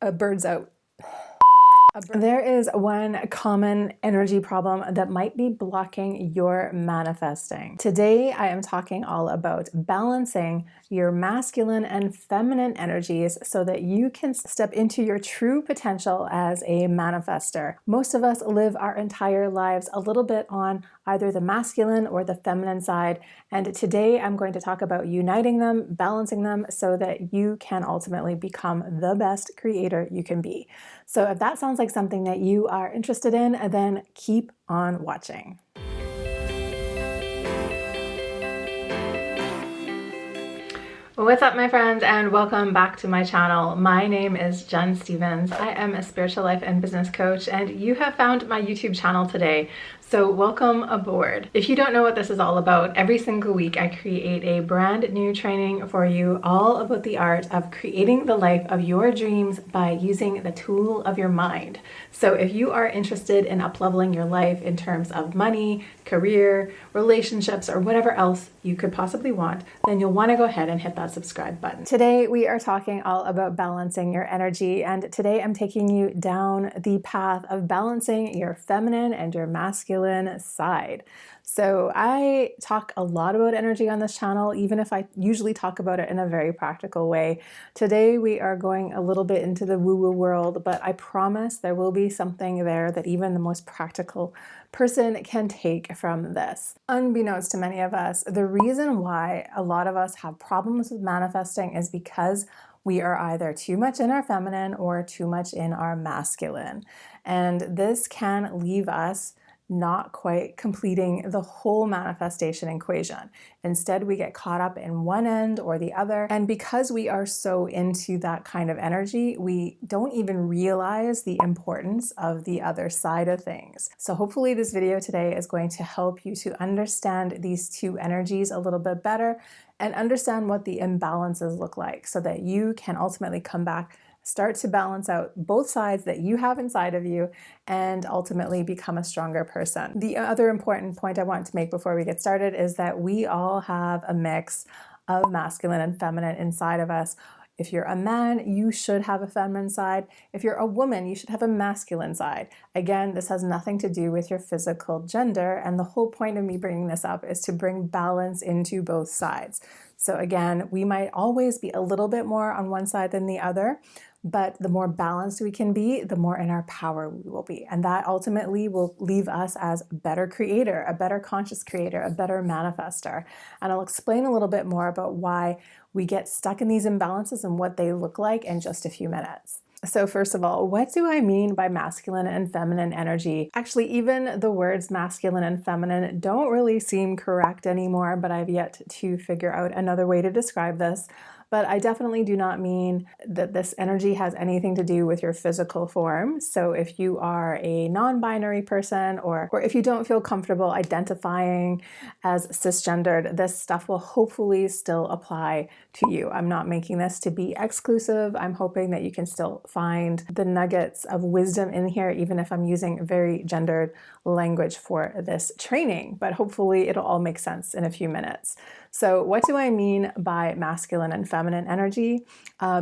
a bird's out. There is one common energy problem that might be blocking your manifesting. Today, I am talking all about balancing your masculine and feminine energies so that you can step into your true potential as a manifestor. Most of us live our entire lives a little bit on either the masculine or the feminine side, and today I'm going to talk about uniting them, balancing them so that you can ultimately become the best creator you can be. So if that sounds like something that you are interested in, then keep on watching. What's up, my friends, and welcome back to my channel. My name is Jen Stevens. I am a spiritual life and business coach, and you have found my YouTube channel today. So welcome aboard. If you don't know what this is all about, every single week I create a brand new training for you all about the art of creating the life of your dreams by using the tool of your mind. So if you are interested in up-leveling your life in terms of money, career, relationships, or whatever else you could possibly want, then you'll want to go ahead and hit that subscribe button. Today we are talking all about balancing your energy, and today I'm taking you down the path of balancing your feminine and your masculine side. So I talk a lot about energy on this channel, even if I usually talk about it in a very practical way. Today we are going a little bit into the woo-woo world, but I promise there will be something there that even the most practical person can take from this. Unbeknownst to many of us, the reason why a lot of us have problems with manifesting is because we are either too much in our feminine or too much in our masculine. And this can leave us not quite completing the whole manifestation equation. Instead, we get caught up in one end or the other. And because we are so into that kind of energy, we don't even realize the importance of the other side of things. So hopefully this video today is going to help you to understand these two energies a little bit better and understand what the imbalances look like so that you can ultimately come back, start to balance out both sides that you have inside of you, and ultimately become a stronger person. The other important point I want to make before we get started is that we all have a mix of masculine and feminine inside of us. If you're a man, you should have a feminine side. If you're a woman, you should have a masculine side. Again, this has nothing to do with your physical gender, and the whole point of me bringing this up is to bring balance into both sides. So again, we might always be a little bit more on one side than the other, but the more balanced we can be, the more in our power we will be. And that ultimately will leave us as a better creator, a better conscious creator, a better manifestor. And I'll explain a little bit more about why we get stuck in these imbalances and what they look like in just a few minutes. So first of all, what do I mean by masculine and feminine energy? Actually, even the words masculine and feminine don't really seem correct anymore, but I've yet to figure out another way to describe this. But I definitely do not mean that this energy has anything to do with your physical form. So if you are a non-binary person, or if you don't feel comfortable identifying as cisgendered, this stuff will hopefully still apply to you. I'm not making this to be exclusive. I'm hoping that you can still find the nuggets of wisdom in here, even if I'm using very gendered language for this training. But hopefully it'll all make sense in a few minutes. So what do I mean by masculine and feminine energy?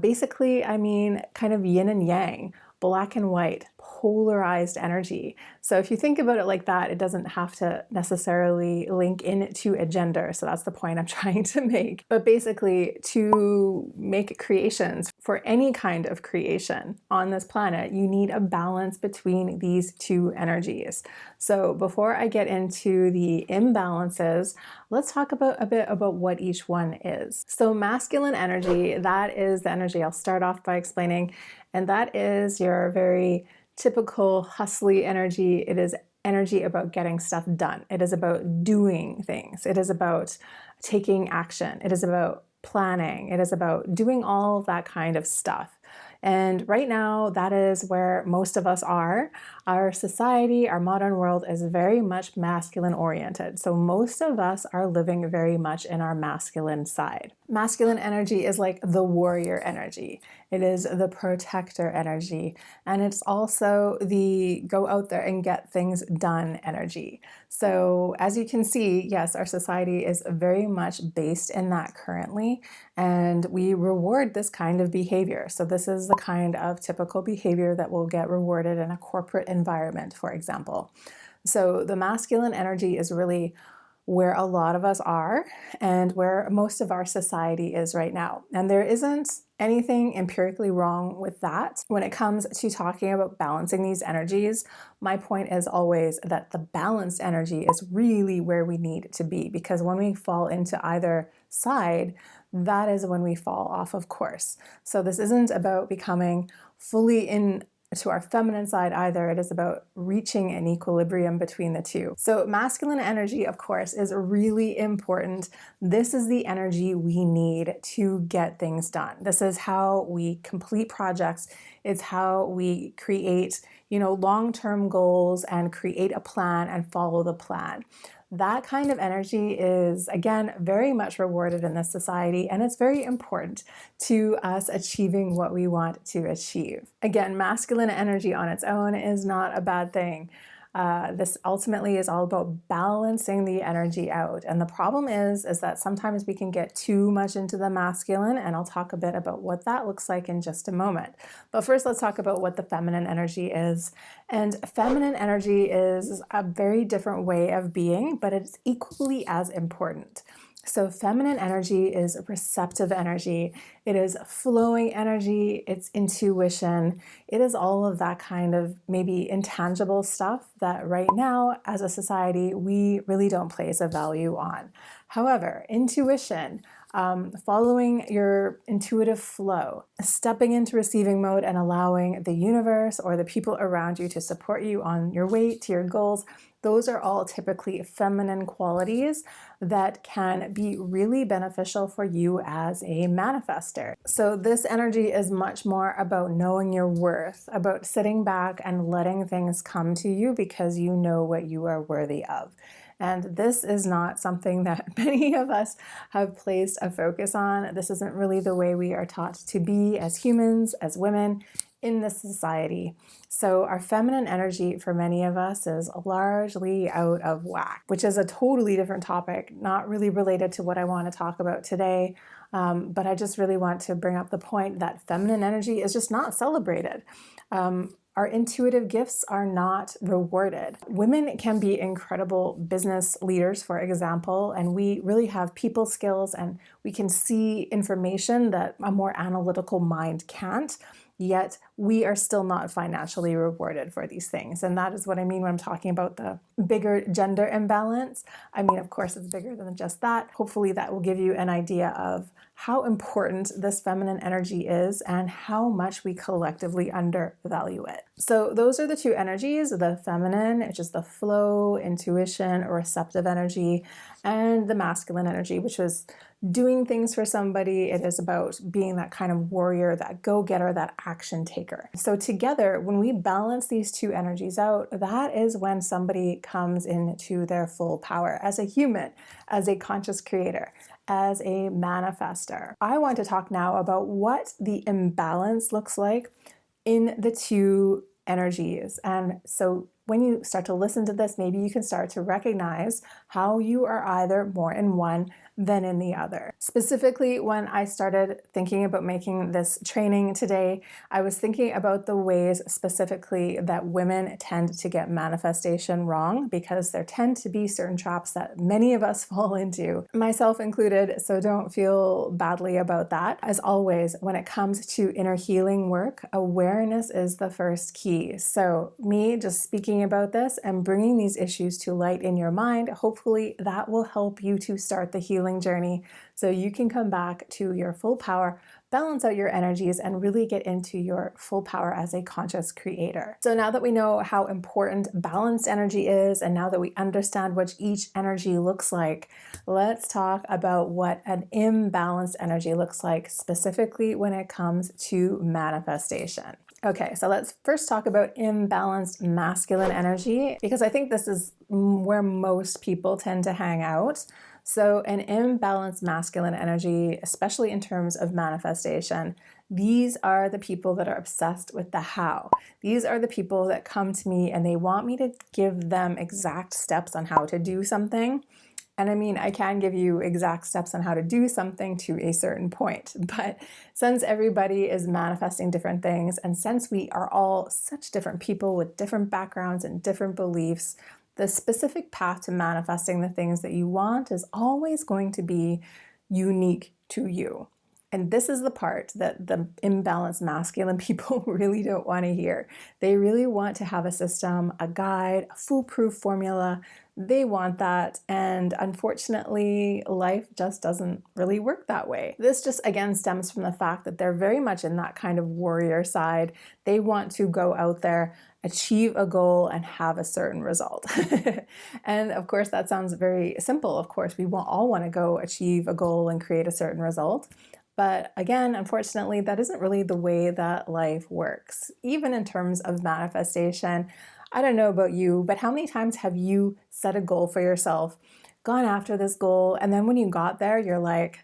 Basically, I mean kind of yin and yang, black and white, polarized energy. So if you think about it like that, it doesn't have to necessarily link into a gender. So that's the point I'm trying to make. But basically, to make creations, for any kind of creation on this planet, you need a balance between these two energies. So before I get into the imbalances, let's talk a bit about what each one is. So masculine energy, that is the energy I'll start off by explaining, and that is your very typical hustly energy. It is energy about getting stuff done. It is about doing things. It is about taking action. It is about planning. It is about doing all of that kind of stuff. And right now, that is where most of us are. Our society, our modern world is very much masculine oriented. So most of us are living very much in our masculine side. Masculine energy is like the warrior energy. It is the protector energy. And it's also the go out there and get things done energy. So as you can see, yes, our society is very much based in that currently. And we reward this kind of behavior. So this is the kind of typical behavior that will get rewarded in a corporate environment, for example. So the masculine energy is really where a lot of us are and where most of our society is right now. And there isn't anything empirically wrong with that. When it comes to talking about balancing these energies, my point is always that the balanced energy is really where we need to be, because when we fall into either side, that is when we fall off of course. So this isn't about becoming fully to our feminine side either. It is about reaching an equilibrium between the two. So masculine energy, of course, is really important. This is the energy we need to get things done. This is how we complete projects. It's how we create, long-term goals and create a plan and follow the plan. That kind of energy is, again, very much rewarded in this society, and it's very important to us achieving what we want to achieve. Again, masculine energy on its own is not a bad thing. This ultimately is all about balancing the energy out. And the problem is that sometimes we can get too much into the masculine, and I'll talk a bit about what that looks like in just a moment. But first, let's talk about what the feminine energy is. And feminine energy is a very different way of being, but it's equally as important. So feminine energy is receptive energy. It is flowing energy. It's intuition. It is all of that kind of maybe intangible stuff that right now as a society, we really don't place a value on. However, intuition, following your intuitive flow, stepping into receiving mode and allowing the universe or the people around you to support you on your way to your goals, those are all typically feminine qualities that can be really beneficial for you as a manifestor. So this energy is much more about knowing your worth, about sitting back and letting things come to you because you know what you are worthy of. And this is not something that many of us have placed a focus on. This isn't really the way we are taught to be as humans, as women in this society. So our feminine energy for many of us is largely out of whack, which is a totally different topic, not really related to what I want to talk about today. But I just really want to bring up the point that feminine energy is just not celebrated. Our intuitive gifts are not rewarded. Women can be incredible business leaders, for example, and we really have people skills and we can see information that a more analytical mind can't. Yet we are still not financially rewarded for these things. And that is what I mean when I'm talking about the bigger gender imbalance. I mean, of course, it's bigger than just that. Hopefully that will give you an idea of how important this feminine energy is and how much we collectively undervalue it. So those are the two energies, the feminine, which is the flow, intuition, receptive energy, and the masculine energy, which is doing things for somebody. It is about being that kind of warrior, that go-getter, that action taker. So together, when we balance these two energies out, that is when somebody comes into their full power as a human, as a conscious creator, as a manifestor. I want to talk now about what the imbalance looks like in the two energies. And so when you start to listen to this, maybe you can start to recognize how you are either more in one than in the other. Specifically, when I started thinking about making this training today, I was thinking about the ways specifically that women tend to get manifestation wrong, because there tend to be certain traps that many of us fall into, myself included, so don't feel badly about that. As always, when it comes to inner healing work, awareness is the first key. So me just speaking about this and bringing these issues to light in your mind, hopefully that will help you to start the healing journey so you can come back to your full power, balance out your energies, and really get into your full power as a conscious creator. So now that we know how important balanced energy is, and now that we understand what each energy looks like, let's talk about what an imbalanced energy looks like, specifically when it comes to manifestation. Okay, so let's first talk about imbalanced masculine energy, because I think this is where most people tend to hang out. So an imbalanced masculine energy, especially in terms of manifestation, these are the people that are obsessed with the how. These are the people that come to me and they want me to give them exact steps on how to do something. And I mean, I can give you exact steps on how to do something to a certain point, but since everybody is manifesting different things, and since we are all such different people with different backgrounds and different beliefs, the specific path to manifesting the things that you want is always going to be unique to you. And this is the part that the imbalanced masculine people really don't want to hear. They really want to have a system, a guide, a foolproof formula. They want that. And unfortunately, life just doesn't really work that way. This just again stems from the fact that they're very much in that kind of warrior side. They want to go out there, achieve a goal, and have a certain result. And of course, that sounds very simple. Of course, we all want to go achieve a goal and create a certain result. But again, unfortunately, that isn't really the way that life works. Even in terms of manifestation, I don't know about you, but how many times have you set a goal for yourself, gone after this goal, and then when you got there, you're like,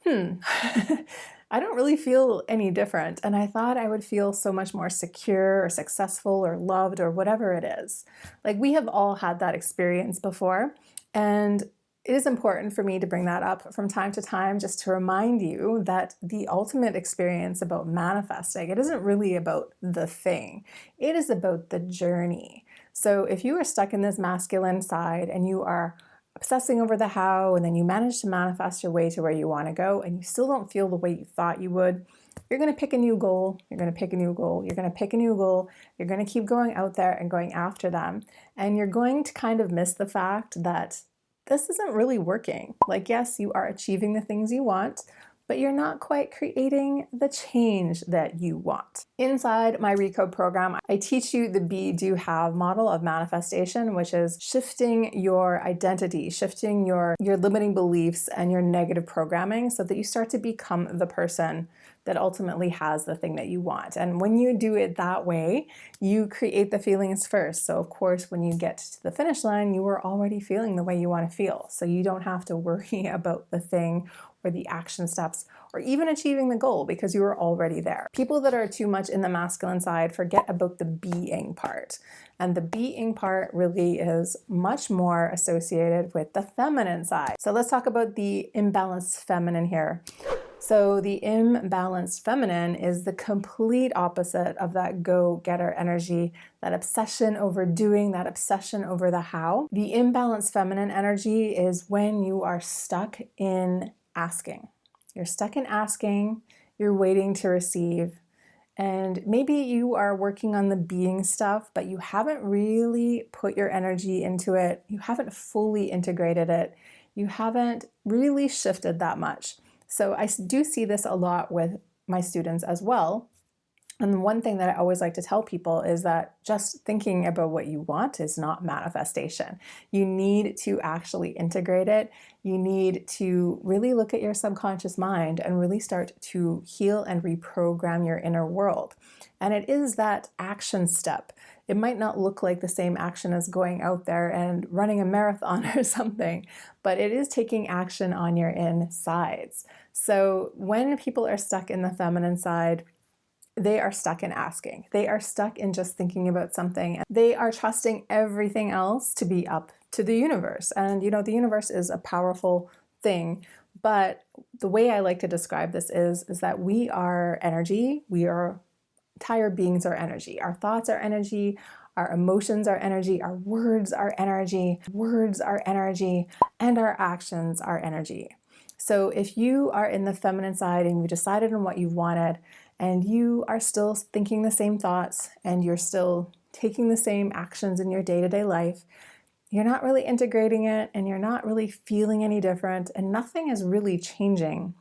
I don't really feel any different. And I thought I would feel so much more secure or successful or loved or whatever it is. Like, we have all had that experience before. And it is important for me to bring that up from time to time just to remind you that the ultimate experience about manifesting, it isn't really about the thing. It is about the journey. So if you are stuck in this masculine side and you are obsessing over the how, and then you manage to manifest your way to where you want to go and you still don't feel the way you thought you would, you're going to pick a new goal, you're going to pick a new goal, you're going to pick a new goal, you're going to keep going out there and going after them. And you're going to kind of miss the fact that this isn't really working. Like, yes, you are achieving the things you want, but you're not quite creating the change that you want. Inside my Recode program, I teach you the be, do, have model of manifestation, which is shifting your identity, shifting your limiting beliefs and your negative programming so that you start to become the person that ultimately has the thing that you want. And when you do it that way, you create the feelings first. So of course, when you get to the finish line, you are already feeling the way you want to feel. So you don't have to worry about the thing or the action steps or even achieving the goal because you are already there. People that are too much in the masculine side forget about the being part. And the being part really is much more associated with the feminine side. So let's talk about the imbalanced feminine here. So the imbalanced feminine is the complete opposite of that go-getter energy, that obsession over doing, that obsession over the how. The imbalanced feminine energy is when you are stuck in asking. You're stuck in asking, you're waiting to receive, and maybe you are working on the being stuff, but you haven't really put your energy into it. You haven't fully integrated it. You haven't really shifted that much. So I do see this a lot with my students as well. And one thing that I always like to tell people is that just thinking about what you want is not manifestation. You need to actually integrate it. You need to really look at your subconscious mind and really start to heal and reprogram your inner world. And it is that action step. It might not look like the same action as going out there and running a marathon or something, but it is taking action on your insides. So when people are stuck in the feminine side, they are stuck in asking. They are stuck in just thinking about something. They are trusting everything else to be up to the universe. And you know, the universe is a powerful thing, but the way I like to describe this is that we are energy. Entire beings are energy. Our thoughts are energy. Our emotions are energy. Our words are energy. Words are energy. And our actions are energy. So if you are in the feminine side and you decided on what you wanted, and you are still thinking the same thoughts and you're still taking the same actions in your day-to-day life, you're not really integrating it and you're not really feeling any different and nothing is really changing,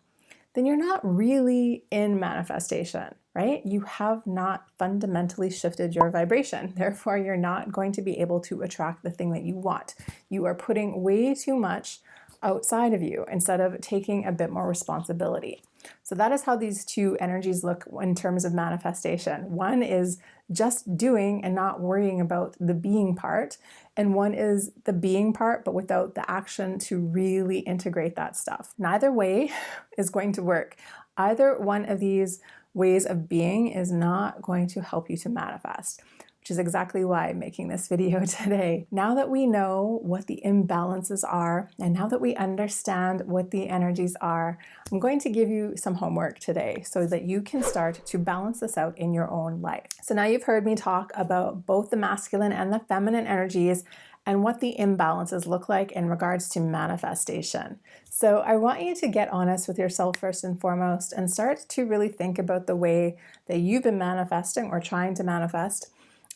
then you're not really in manifestation, right? You have not fundamentally shifted your vibration. Therefore, you're not going to be able to attract the thing that you want. You are putting way too much stuff outside of you instead of taking a bit more responsibility. So that is how these two energies look in terms of manifestation. One is just doing and not worrying about the being part, and one is the being part but without the action to really integrate that stuff. Neither way is going to work. Either one of these ways of being is not going to help you to manifest, which is exactly why I'm making this video today. Now that we know what the imbalances are, and now that we understand what the energies are, I'm going to give you some homework today so that you can start to balance this out in your own life. So now you've heard me talk about both the masculine and the feminine energies and what the imbalances look like in regards to manifestation. So I want you to get honest with yourself first and foremost and start to really think about the way that you've been manifesting or trying to manifest,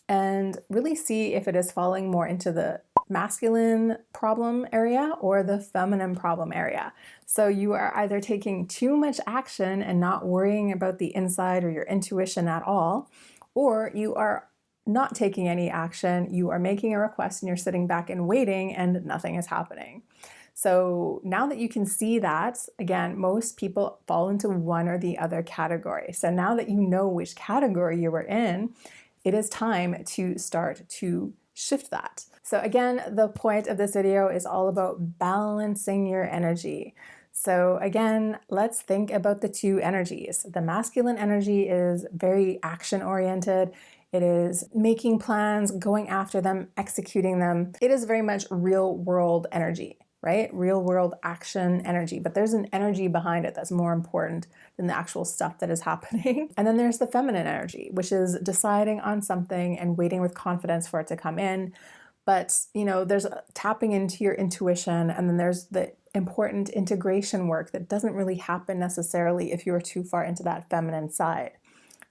and really see if it is falling more into the masculine problem area or the feminine problem area. So you are either taking too much action and not worrying about the inside or your intuition at all, or you are not taking any action, you are making a request and you're sitting back and waiting and nothing is happening. So now that you can see that, again, most people fall into one or the other category. So now that you know which category you were in, it is time to start to shift that. So again, the point of this video is all about balancing your energy. So again, let's think about the two energies. The masculine energy is very action-oriented. It is making plans, going after them, executing them. It is very much real world energy, right? Real world action energy. But there's an energy behind it that's more important than the actual stuff that is happening. And then there's the feminine energy, which is deciding on something and waiting with confidence for it to come in. But, there's tapping into your intuition, and then there's the important integration work that doesn't really happen necessarily if you're too far into that feminine side.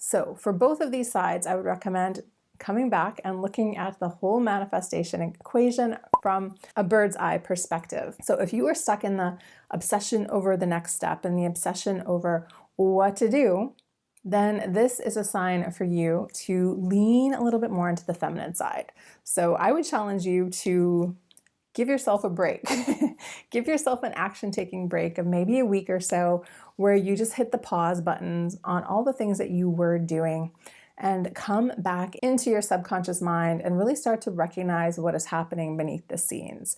So for both of these sides, I would recommend coming back and looking at the whole manifestation equation from a bird's eye perspective. So if you are stuck in the obsession over the next step and the obsession over what to do, then this is a sign for you to lean a little bit more into the feminine side. So I would challenge you to give yourself a break. Give yourself an action-taking break of maybe a week or so where you just hit the pause buttons on all the things that you were doing and come back into your subconscious mind and really start to recognize what is happening beneath the scenes.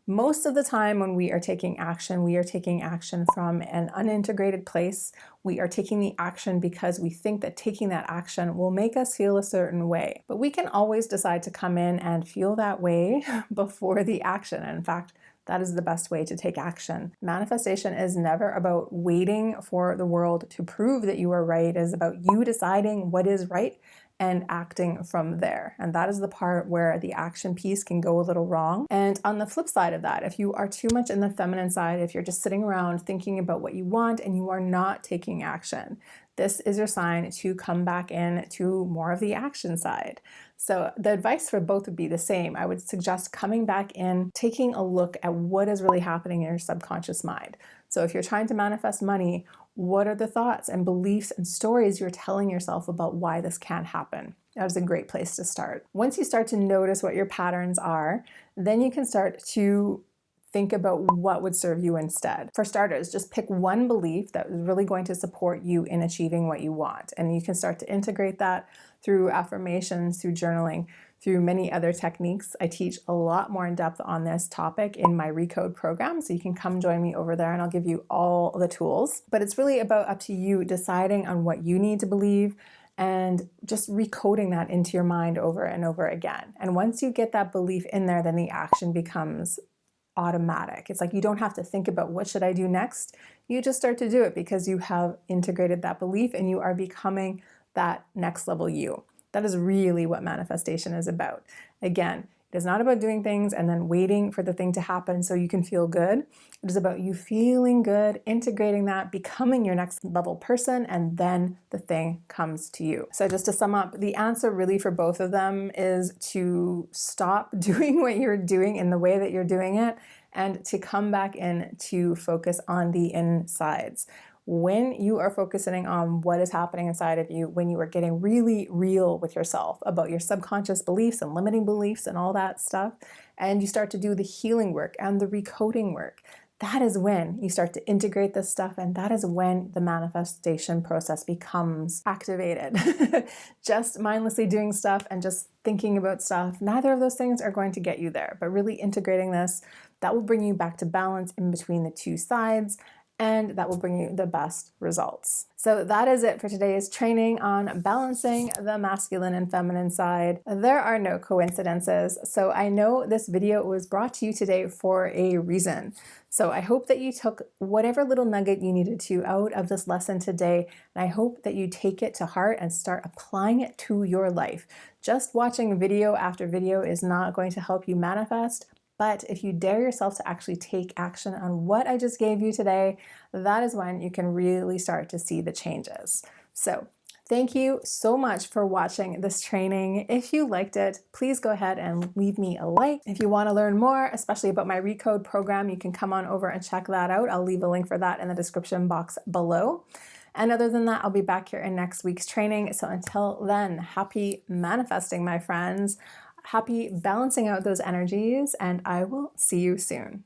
Most of the time when we are taking action from an unintegrated place. We are taking the action because we think that taking that action will make us feel a certain way. But we can always decide to come in and feel that way before the action. And in fact, that is the best way to take action. Manifestation is never about waiting for the world to prove that you are right. It is about you deciding what is right and acting from there. And that is the part where the action piece can go a little wrong. And on the flip side of that, if you are too much in the feminine side, if you're just sitting around thinking about what you want and you are not taking action, this is your sign to come back in to more of the action side. So the advice for both would be the same. I would suggest coming back in, taking a look at what is really happening in your subconscious mind. So if you're trying to manifest money, what are the thoughts and beliefs and stories you're telling yourself about why this can't happen? That is a great place to start. Once you start to notice what your patterns are, then you can start to think about what would serve you instead. For starters, just pick one belief that is really going to support you in achieving what you want. And you can start to integrate that through affirmations, through journaling, through many other techniques. I teach a lot more in depth on this topic in my Recode program, so you can come join me over there and I'll give you all the tools. But it's really about up to you deciding on what you need to believe and just recoding that into your mind over and over again. And once you get that belief in there, then the action becomes automatic. It's like you don't have to think about what should I do next. You just start to do it because you have integrated that belief and you are becoming that next level you. That is really what manifestation is about. Again, it is not about doing things and then waiting for the thing to happen so you can feel good. It is about you feeling good, integrating that, becoming your next level person, and then the thing comes to you. So just to sum up, the answer really for both of them is to stop doing what you're doing in the way that you're doing it and to come back in to focus on the insides. When you are focusing on what is happening inside of you, when you are getting really real with yourself about your subconscious beliefs and limiting beliefs and all that stuff, and you start to do the healing work and the recoding work, that is when you start to integrate this stuff, and that is when the manifestation process becomes activated. Just mindlessly doing stuff and just thinking about stuff, neither of those things are going to get you there, but really integrating this, that will bring you back to balance in between the two sides, and that will bring you the best results. So that is it for today's training on balancing the masculine and feminine side. There are no coincidences. So I know this video was brought to you today for a reason. So I hope that you took whatever little nugget you needed to out of this lesson today, and I hope that you take it to heart and start applying it to your life. Just watching video after video is not going to help you manifest. But if you dare yourself to actually take action on what I just gave you today, that is when you can really start to see the changes. So thank you so much for watching this training. If you liked it, please go ahead and leave me a like. If you want to learn more, especially about my Recode program, you can come on over and check that out. I'll leave a link for that in the description box below. And other than that, I'll be back here in next week's training. So until then, happy manifesting, my friends. Happy balancing out those energies, and I will see you soon.